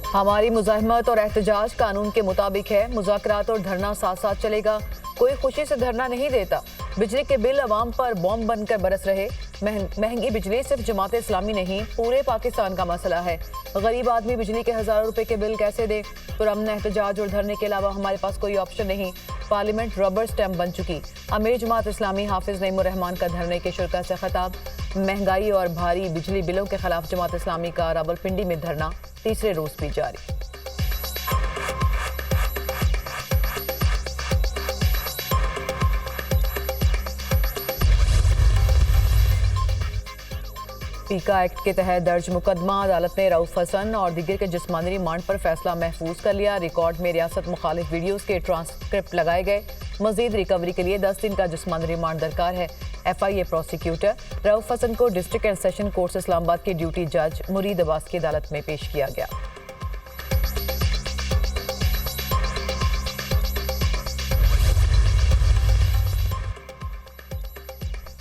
हमारी मुज़ाहमत और एहतजाज कानून के मुताबिक है। मुज़ाकरात और धरना साथ साथ चलेगा। कोई खुशी से धरना नहीं देता। बिजली के बिल अवाम पर बॉम्ब बनकर बरस रहे। महंगी बिजली सिर्फ जमात इस्लामी नहीं, पूरे पाकिस्तान का मसला है। गरीब आदमी बिजली के हज़ारों रुपए के बिल कैसे दे। पुरअमन एहतजाज और धरने के अलावा हमारे पास कोई ऑप्शन नहीं। पार्लियामेंट रबर स्टैम्प बन चुकी। अमीर जमात इस्लामी हाफिज नईमुर रहमान का धरने के शुरा से खिताब। महंगाई और भारी बिजली बिलों के खिलाफ जमात इस्लामी का रावलपिंडी में धरना तीसरे रोज भी जारी। पीका एक्ट के तहत दर्ज मुकदमा अदालत ने रऊफ हसन और दीगर के जिस्मानी रिमांड पर फैसला महफूज कर लिया। रिकॉर्ड में रियासत मुखालिफ वीडियोस के ट्रांसक्रिप्ट लगाए गए। मजीद रिकवरी के लिए 10 दिन का जिस्मानी रिमांड दरकार है। FIA प्रोसिक्यूटर रऊफ हसन को district and session court Islamabad के ड्यूटी जज मुरीद अब्बास की अदालत में पेश किया गया।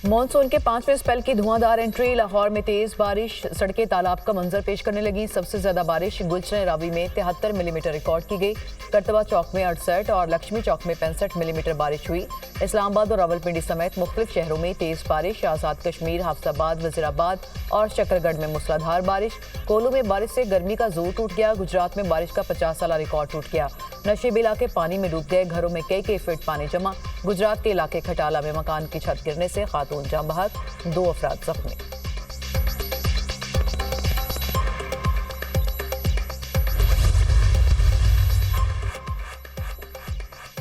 मॉनसून के 5वें स्पेल की धुआंधार एंट्री। लाहौर में तेज बारिश, सड़कें तालाब का मंजर पेश करने लगी। सबसे ज्यादा बारिश गुलशन रावी में 73 मिलीमीटर रिकॉर्ड की गई। करतबा चौक में 68 और लक्ष्मी चौक में 65 मिलीमीटर बारिश हुई। इस्लामाबाद और रावलपिंडी समेत मुख्तलिफ शहरों में तेज बारिश। आजाद कश्मीर, हाफजाबाद, वजीराबाद और शकरगढ़ में मूसलाधार बारिश। कोलू में बारिश से गर्मी का जोर टूट गया। गुजरात में बारिश का 50 साला रिकॉर्ड टूट गया। नशीब इलाके पानी में डूब गए। घरों में कई फीट पानी जमा। गुजरात के इलाके खटाला में मकान की छत गिरने से खातून जाँ बहक, 2 अफराद जख्मी।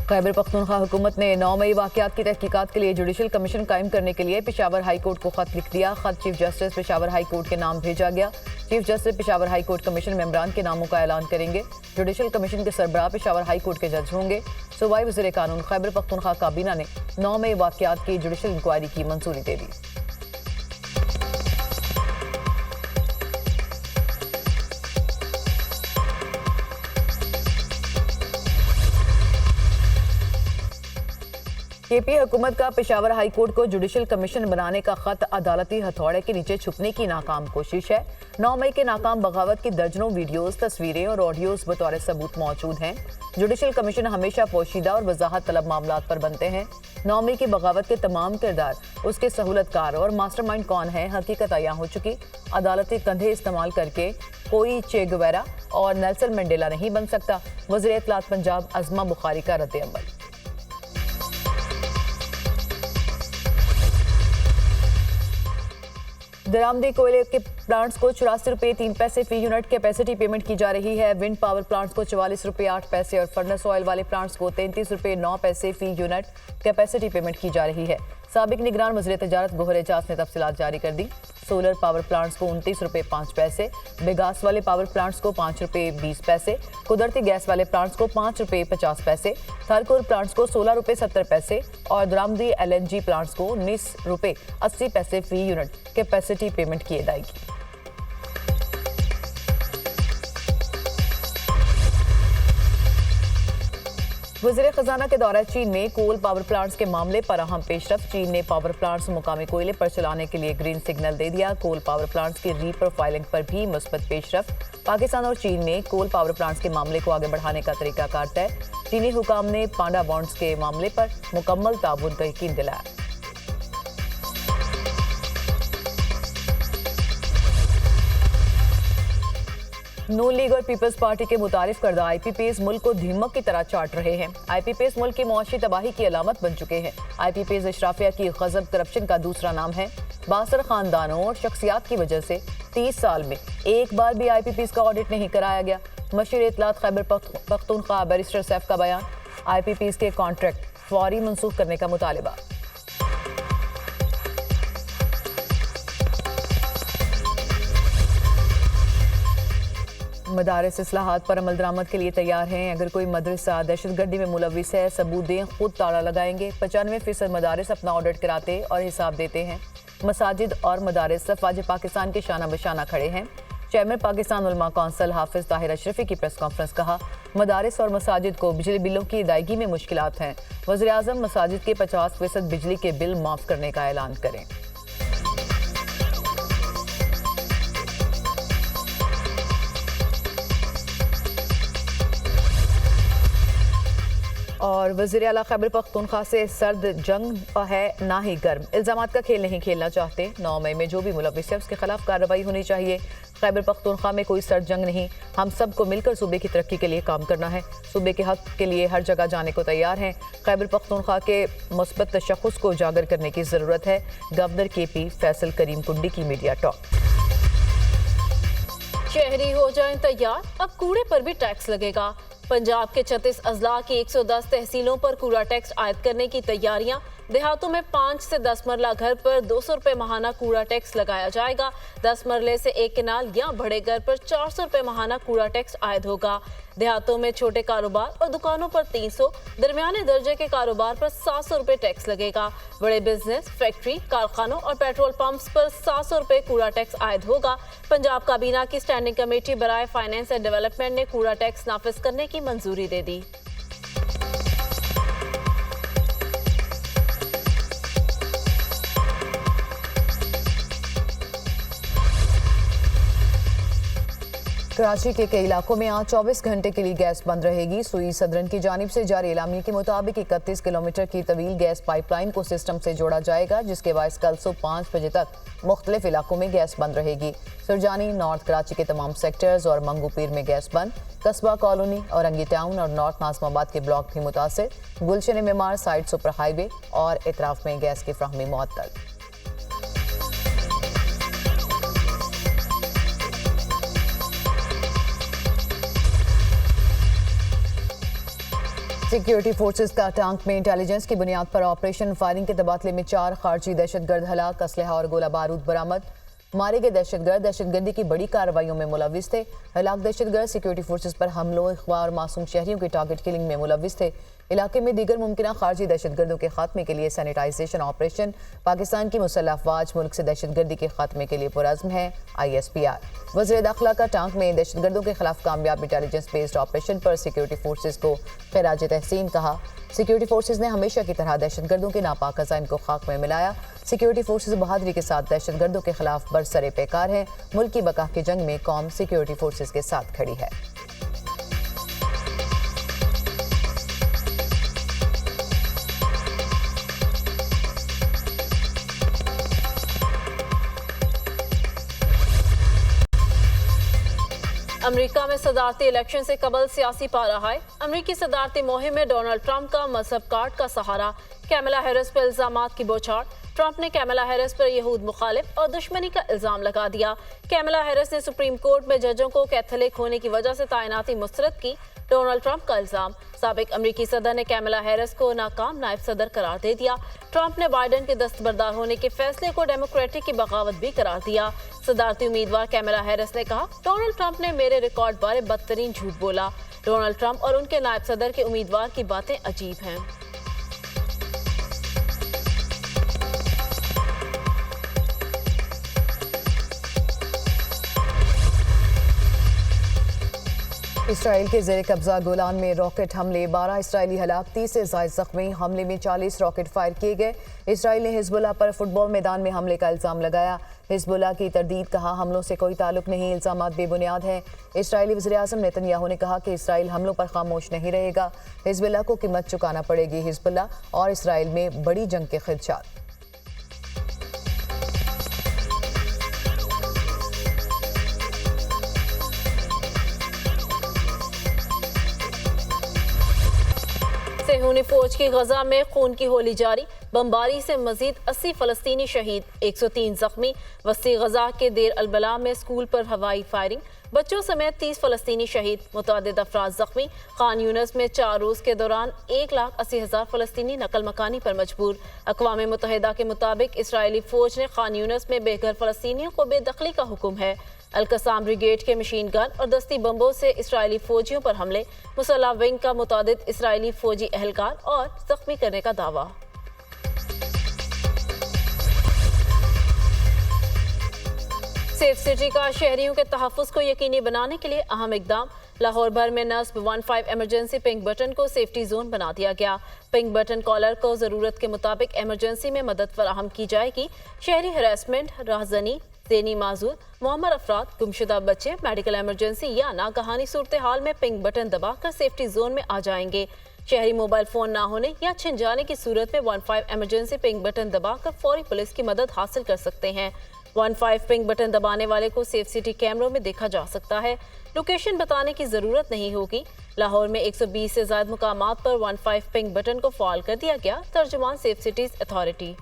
खैबर पख्तूनख्वा हुकूमत ने 9 मई वाकयात की तहकीकात के लिए जुडिशल कमीशन कायम करने के लिए पेशावर हाई कोर्ट को खत लिख दिया। खत chief justice Peshawar high court के नाम भेजा गया। Chief justice Peshawar high court commission मेंबरान के नामों का ऐलान करेंगे। जुडिशल कमीशन के सरबराह पेशावर हाई कोर्ट के जज होंगे। सूबाई वज़ीर कानून खैबर पख्तूनख्वा काबीना ने 9 मई वाकयात की जुडिशल इंक्वायरी की मंजूरी दे दी। KP हुकूमत का पेशावर हाई कोर्ट को जुडिशल कमीशन बनाने का खत अदालती हथौड़े के नीचे छुपने की नाकाम कोशिश है। 9 मई के नाकाम बगावत की दर्जनों वीडियोस, तस्वीरें और ऑडियोस बतौर सबूत मौजूद हैं। जुडिशल कमीशन हमेशा पोशीदा और वजाहत तलब मामलात पर बनते हैं। 9 मई की बगावत के तमाम किरदार, उसके सहूलतकार और मास्टरमाइंड कौन है, हकीकत अयां हो चुकी। अदालती कंधे इस्तेमाल करके कोई चे गुवेरा और नेल्सन मंडेला नहीं बन सकता। वज़ीर इत्तलात पंजाब अज़मा बुखारी का रद्द-ए-अमल। दरामदी कोयले के प्लांट्स को 84 रुपये 3 पैसे फी यूनिट कैपेसिटी पेमेंट की जा रही है। विंड पावर प्लांट्स को 44 रुपये 8 पैसे और फर्नेस ऑयल वाले प्लांट्स को 33 रुपये 9 पैसे फी यूनिट कैपेसिटी पेमेंट की जा रही है। साबिक निगरान वज़ीर तजारत गोहर एजाज ने तफसीलात जारी कर दी। सोलर पावर प्लांट्स को 29 रुपये 5 पैसे, बेगास वाले पावर प्लांट्स को 5 रुपये 20 पैसे, कुदरती गैस वाले प्लांट्स को 5 रुपये 50 पैसे, थरकोर प्लांट्स को 16 रुपये 70 पैसे और दरामदी LNG प्लांट्स को 19 रुपये 80 पैसे फी यूनिट कैपेसिटी पेमेंट की जाएगी। वज़ीर खजाना के दौरा चीन में कोल पावर प्लांट्स के मामले पर अहम पेशरफ। चीन ने पावर प्लांट्स मुकामी कोयले पर चलाने के लिए ग्रीन सिग्नल दे दिया। कोल पावर प्लांट्स की रीप्रोफाइलिंग पर भी मुस्बत पेशरफ। पाकिस्तान और चीन में कोल पावर प्लांट्स के मामले को आगे बढ़ाने का तरीकाकार तय। चीनी हुकाम ने पांडा बॉन्ड्स के मामले पर मुकम्मल ताउन का यकीन दिलाया। नून लीग और पीपल्स पार्टी के मुतारिफ करदा IPPs मुल्क को दीमक की तरह चाट रहे हैं। IPPs मुल्क की मुआशी तबाही की अलामत बन चुके हैं। IPPs इशराफिया की गजब करप्शन का दूसरा नाम है। बासर खानदानों और शख्सियात की वजह से 30 साल में एक बार भी IPPs का ऑडिट नहीं कराया गया। मशीर इत्तलात खैबर पख्तूनख्वा बैरिस्टर सैफ का बयान। IPPs के कॉन्ट्रैक्ट फौरी मनसूख करने का मुतालिबा। मदारिस इस्लाहात पर अमल दरामद के लिए तैयार हैं। अगर कोई मदरसा दहशतगर्दी में मुलविस है, सबूत दें, खुद ताला लगाएंगे। 95% मदारिस अपना ऑडिट कराते और हिसाब देते हैं। मसाजिद और मदारिस अफवाज पाकिस्तान के शाना बशाना खड़े हैं। चेयरमैन पाकिस्तान उलमा कौंसिल हाफिज ताहिर अशरफी की प्रेस कॉन्फ्रेंस। कहा, मदारिस और मसाजिद को बिजली बिलों की अदायगी में मुश्किलात हैं। वज़ीर आज़म मसाजिद के 50% बिजली के बिल माफ़ करने का ऐलान करें। और वज़ीर आला खैबर पख्तूनख्वा से सर्द जंग है ना ही गर्म, इल्ज़ामात का खेल नहीं खेलना चाहते। 9 मई में जो भी मुलव्विस है उसके खिलाफ कार्रवाई होनी चाहिए। खैबर पख्तूनख्वा में कोई सर्द जंग नहीं, हम सबको मिलकर सूबे की तरक्की के लिए काम करना है। सूबे के हक के लिए हर जगह जाने को तैयार हैं। खैबर पख्तूनख्वा के मुस्बत तशख़्ख़ुस को उजागर करने की ज़रूरत है। गवर्नर KP फैसल करीम कुंडी की मीडिया टॉक। शहरी हो जाएं तैयार, अब कूड़े पर भी टैक्स लगेगा। पंजाब के 36 अजला की 110 तहसीलों पर कूड़ा टैक्स आयद करने की तैयारियां। देहातों में 5 से 10 मरला घर पर 200 रुपए माहाना कूड़ा टैक्स लगाया जाएगा। 10 मरले से 1 किनाल या बड़े घर पर 400 रुपए माहाना कूड़ा टैक्स आयद होगा। देहातों में छोटे कारोबार और दुकानों पर 300, दरमियाने दर्जे के कारोबार पर 700 रुपए टैक्स लगेगा। बड़े बिजनेस, फैक्ट्री, कारखानों और पेट्रोल पंप्स पर 700 रुपए कूड़ा टैक्स आयद होगा। पंजाब काबीना की स्टैंडिंग कमेटी बराए फाइनेंस एंड डेवलपमेंट ने कूड़ा टैक्स नाफिज करने की मंजूरी दे दी। कराची के कई इलाकों में आज 24 घंटे के लिए गैस बंद रहेगी। सुई सदरन की जानिब से जारी एलामिया के मुताबिक 31 किलोमीटर की तवील गैस पाइपलाइन को सिस्टम से जोड़ा जाएगा, जिसके बायस कल सुबह 5 बजे तक मुख्तलिफ इलाकों में गैस बंद रहेगी। सुरजानी, नॉर्थ कराची के तमाम सेक्टर्स और मंगूपीर में गैस बंद। कस्बा कॉलोनी, औरंगी टाउन और नॉर्थ नाजमाबाद के ब्लॉक भी मुतासर। गुलशन मेमार साइड सुपर हाईवे और इतराफ में गैस की फ्राहमी मुअत्तल। सिक्योरिटी फोर्सेस का टांक में इंटेलिजेंस की बुनियाद पर ऑपरेशन फायरिंग के तबादले में 4 खारजी दहशतगर्द हलाक, असलहा और गोला बारूद बरामद। मारे गए दहशतगर्द दहशतगर्दी की बड़ी कार्रवाइयों में मुलविस थे। हलाक दहशतगर्द सिक्योरिटी फोर्सेस पर हमलों, अगवा और मासूम शहरियों की टारगेट किलिंग में मुलविस थे। इलाके में दीगर मुमकिन खारजी दहशतगर्दों के खात्मे के लिए सैनिटाइजेशन ऑपरेशन। पाकिस्तान की मुसल्लह अफवाज मुल्क से दहशतगर्दी के खात्मे के लिए पुरअज़्म है। ISPR वज़ीर दाखिला का टांक में दहशतगर्दों के खिलाफ कामयाब इंटेलिजेंस बेस्ड ऑपरेशन पर सिक्योरिटी फोर्सेस को खिराज तहसीन कहा। सिक्योरिटी फोर्सेस ने हमेशा की तरह दहशतगर्दों के नापाक अज़ाइम को खाक में मिलाया। सिक्योरिटी फोर्सेस बहादुरी के साथ दहशतगर्दों के खिलाफ बरसरे पैकार है। मुल्क की बका की जंग में कौम सिक्योरिटी फोर्सेस के साथ खड़ी है। अमेरिका में सदारती इलेक्शन से कबल सियासी पारा है। अमेरिकी सदारती मुहिम में डोनाल्ड ट्रंप का मजहब कार्ड का सहारा। कैमला हैरिस पर इल्जामात की बौछार। ट्रंप ने कैमला हैरिस पर यहूद मुखालिफ और दुश्मनी का इल्जाम लगा दिया। कैमला हैरिस ने सुप्रीम कोर्ट में जजों को कैथोलिक होने की वजह से तैनाती मुस्तरद की। डोनाल्ड ट्रंप का इल्जाम। साबिक अमेरिकी सदर ने कैमला हैरिस को नाकाम नायब सदर करार दे दिया। ट्रंप ने बाइडेन के दस्तबरदार होने के फैसले को डेमोक्रेटिक की बगावत भी करार दिया। सदारती उम्मीदवार कैमला हैरिस ने कहा, डोनाल्ड ट्रंप ने मेरे रिकॉर्ड बारे बदतरीन झूठ बोला। डोनाल्ड ट्रंप और उनके नायब सदर के उम्मीदवार की बातें अजीब हैं। इसराइल के ज़ेर कब्जा गोलान में रॉकेट हमले, 12 इसराइली हलाक, 30 से ज़ायद जख्मी। हमले में 40 रॉकेट फायर किए गए। इसराइल ने हिजबुल्लाह पर फुटबॉल मैदान में हमले का इल्ज़ाम लगाया। हिजबुल्लाह की तरदीद, कहा हमलों से कोई ताल्लुक नहीं, इल्ज़ामात बेबुनियाद हैं। इसराइली वज़ीर आज़म नेतन्याहू ने कहा कि इसराइल हमलों पर खामोश नहीं रहेगा। हिजबुल्लाह को कीमत चुकाना पड़ेगी। हिजबुल्लाह और इसराइल में बड़ी जंग के खदशात। सेहूनी फौज की गजा में खून की होली जारी। बमबारी से मजीद 80 फलस्तीनी शहीद, 103 जख्मी। वस्ती गजा के देर अलबला में स्कूल पर हवाई फायरिंग, बच्चों समेत 30 फलस्तीनी शहीद, मुतअद्दिद अफराद जख्मी। खान यूनिस में 4 रोज के दौरान 1,80,000 फलस्तीनी नकल मकानी पर मजबूर। अक़वाम मुत्तहिदा के मुताबिक इसराइली फौज ने खान यूनिस में बेघर फलस्तीनियों को बेदखली का हुक्म है। अल-कसाम ब्रिगेड के मशीन गन और दस्ती बम्बों से इसराइली फौजियों पर हमले। मुसल्लह विंग का मुतअद्दिद इसराइली फौजी एहलकार और जख्मी करने का दावा। सेफ सिटी का शहरियों के तहफ़्फ़ुज़ को यकीनी बनाने के लिए अहम इक़दाम। लाहौर भर में नस्ब 15 इमरजेंसी पिंक बटन को सेफ्टी जोन बना दिया गया। पिंक बटन कॉलर को ज़रूरत के मुताबिक इमरजेंसी में मदद फराहम की जाएगी। शहरी हरासमेंट, राहज़नी, ज़ेनी माजूर, मुअम्मर अफराद, गुमशुदा बच्चे मेडिकल इमरजेंसी या नागहानी सूरत हाल में पिंक बटन दबाकर सेफ्टी जोन में आ जाएंगे। शहरी मोबाइल फोन ना होने या छिन जाने की सूरत में 15 इमरजेंसी पिंग बटन दबाकर फौरी पुलिस की मदद हासिल कर सकते हैं। 15 पिंग बटन दबाने वाले को सेफ सिटी कैमरों में देखा जा सकता है। लोकेशन बताने की जरूरत नहीं होगी। लाहौर में 120 से ज्यादा मुकामात पर 15 पिंग बटन को फाल कर दिया गया। तर्जुमान सेफ सिटीज अथॉरिटी।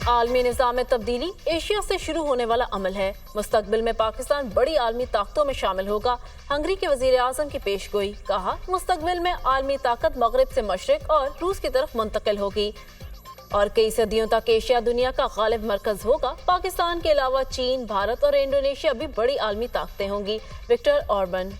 आलमी निज़ाम में तब्दीली एशिया से शुरू होने वाला अमल है। मुस्तकबिल में पाकिस्तान बड़ी आलमी ताकतों में शामिल होगा। हंगरी के वजीर आजम की पेशगोई। कहा, मुस्तकबिल में आलमी ताकत मगरिब से मशरिक और रूस की तरफ मुंतकिल होगी और कई सदियों तक एशिया दुनिया का गालिब मरकज होगा। पाकिस्तान के अलावा चीन, भारत और इंडोनेशिया भी बड़ी आलमी ताकतें होंगी। Viktor Orban.